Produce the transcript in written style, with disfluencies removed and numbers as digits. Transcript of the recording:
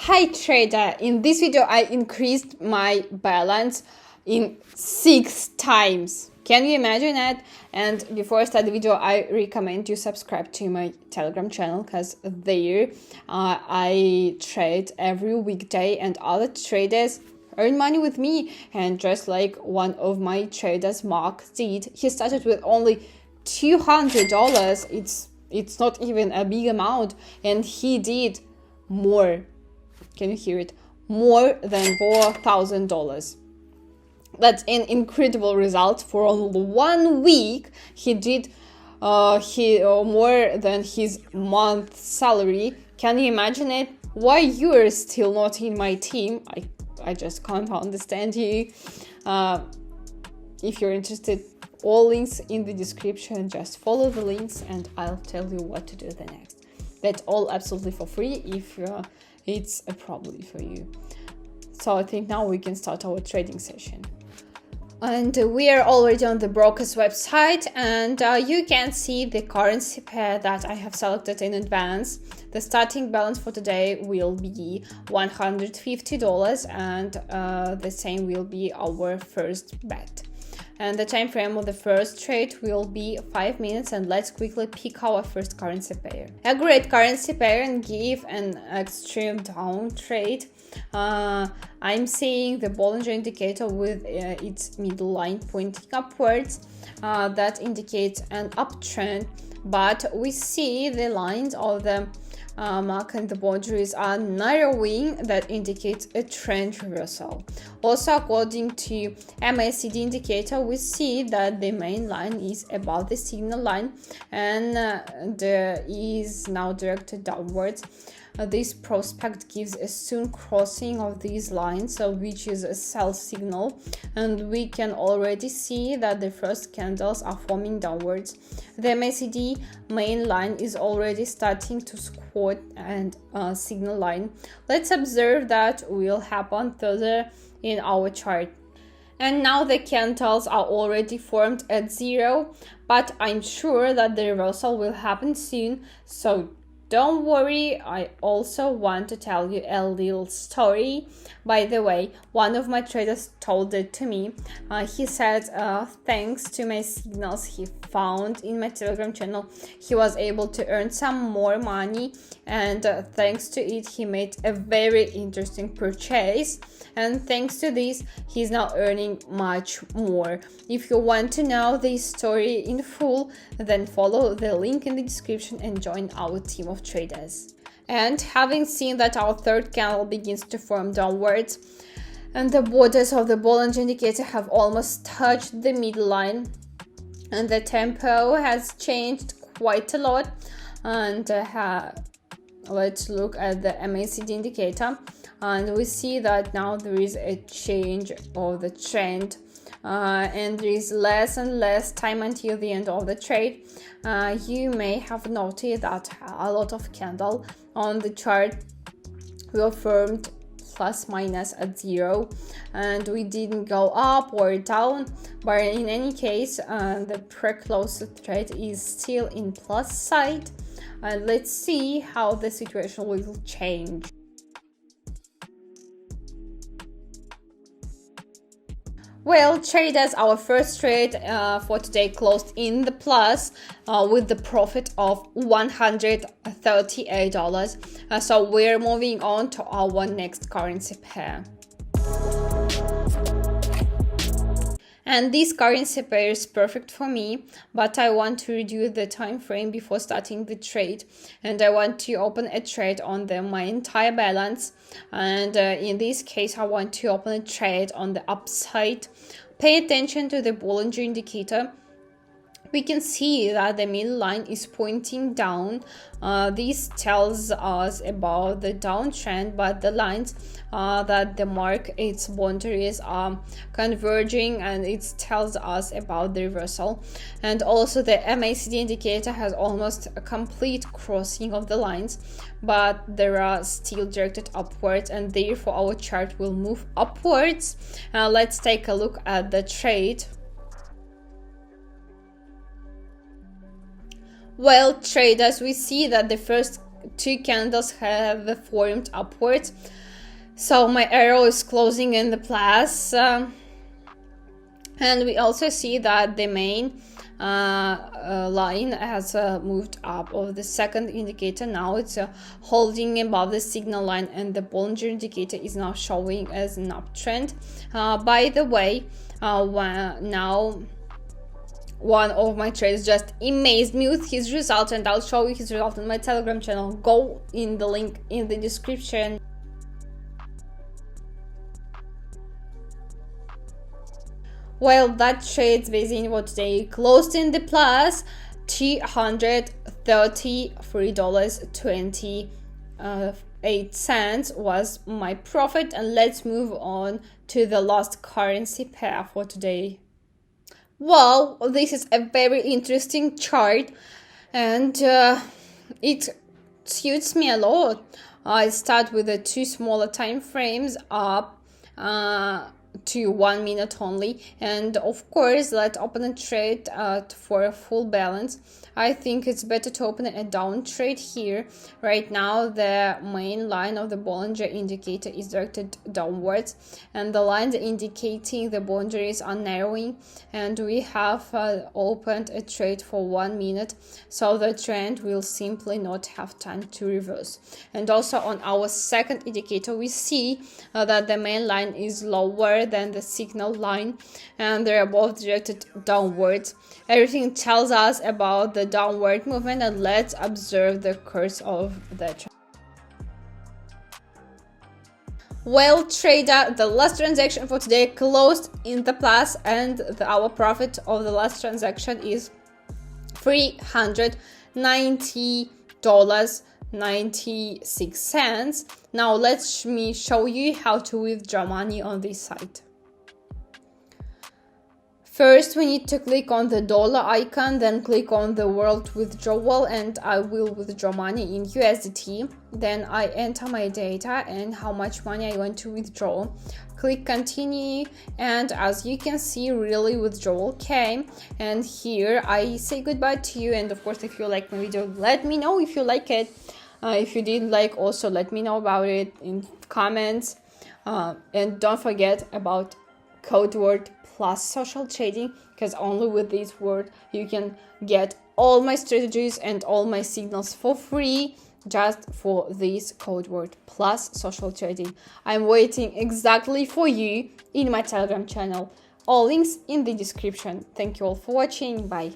Hi trader, in this video I increased my balance in 6 times. Can you imagine that? And before I start the video, I recommend you subscribe to my Telegram channel, because there I trade every weekday and other traders earn money with me. And just like one of my traders, Mark, did, he started with only $200. It's not even a big amount, and he did more. Can you hear it? More than $4,000. That's an incredible result. For only 1 week, he did more than his month salary. Can you imagine it? Why you are still not in my team? I just can't understand you. If you're interested, all links in the description. Just follow the links and I'll tell you what to do the next. That's all absolutely for free if it's a problem for you. So I think now we can start our trading session. And we are already on the broker's website, and you can see the currency pair that I have selected in advance. The starting balance for today will be $150, and the same will be our first bet. And the time frame of the first trade will be 5 minutes, and let's quickly pick our first currency pair. A great currency pair and give an extreme down trade. I'm seeing the Bollinger indicator with its middle line pointing upwards. That indicates an uptrend, but we see the lines of the mark and the boundaries are narrowing. That indicates a trend reversal. Also, according to MACD indicator, we see that the main line is above the signal line and is now directed downwards. This prospect gives a soon crossing of these lines, which is a sell signal, and we can already see that the first candles are forming downwards. The MACD main line is already starting to squat and signal line. Let's observe that will happen further in our chart. And now the candles are already formed at zero, but I'm sure that the reversal will happen soon, so don't worry. I also want to tell you a little story. By the way, one of my traders told it to me. He said thanks to my signals he found in my Telegram channel, he was able to earn some more money, and thanks to it he made a very interesting purchase, and thanks to this he's now earning much more. If you want to know this story in full, then follow the link in the description and join our team of traders. And having seen that our third candle begins to form downwards and the borders of the Bollinger indicator have almost touched the middle line, and the tempo has changed quite a lot, and let's look at the MACD indicator, and we see that now there is a change of the trend, and there is less and less time until the end of the trade. You may have noted that a lot of candles on the chart were formed plus minus at zero, and we didn't go up or down, but in any case the pre-close trade is still in plus side, and let's see how the situation will change. Well, traders, our first trade for today closed in the plus with the profit of $138. So we're moving on to our next currency pair. And this currency pair is perfect for me, but I want to reduce the time frame before starting the trade, and I want to open a trade on my entire balance, and in this case I want to open a trade on the upside. Pay attention to the Bollinger indicator. We can see that the middle line is pointing down. This tells us about the downtrend, but the lines that the mark its boundaries are converging, and it tells us about the reversal. And also the MACD indicator has almost a complete crossing of the lines, but they are still directed upwards, and therefore our chart will move upwards. Let's take a look at the trade. Well, traders, we see that the first two candles have formed upwards. So my arrow is closing in the plus, and we also see that the main line has moved up of the second indicator. Now it's holding above the signal line, and the Bollinger indicator is now showing as an uptrend. By the way, now one of my traders just amazed me with his result, and I'll show you his result on my Telegram channel. Go in the link in the description. Well, that trade's basically what today closed in the plus, $233.28 was my profit. And let's move on to the last currency pair for today. Well, this is a very interesting chart, and it suits me a lot. I start with the two smaller time frames up to 1 minute only, and of course let's open a trade for a full balance. I think it's better to open a down trade here. Right now the main line of the Bollinger indicator is directed downwards, and the lines indicating the boundaries are narrowing, and we have opened a trade for 1 minute, so the trend will simply not have time to reverse. And also on our second indicator we see that the main line is lower than the signal line, and they're both directed downwards. Everything tells us about the downward movement, and let's observe the course of the trend. Well, trader, the last transaction for today closed in the plus, and our profit of the last transaction is $390.96. Now let me show you how to withdraw money on this site. First, we need to click on the dollar icon, then click on the world withdrawal, and I will withdraw money in USDT. Then I enter my data and how much money I want to withdraw. Click continue, and as you can see, really withdrawal came. And here I say goodbye to you, and of course if you like my video, let me know if you like it. If you didn't like, also let me know about it in comments. And don't forget about code word plus social trading, because only with this word you can get all my strategies and all my signals for free, just for this code word plus social trading. I'm waiting exactly for you in my Telegram channel. All links in the description. Thank you all for watching. Bye.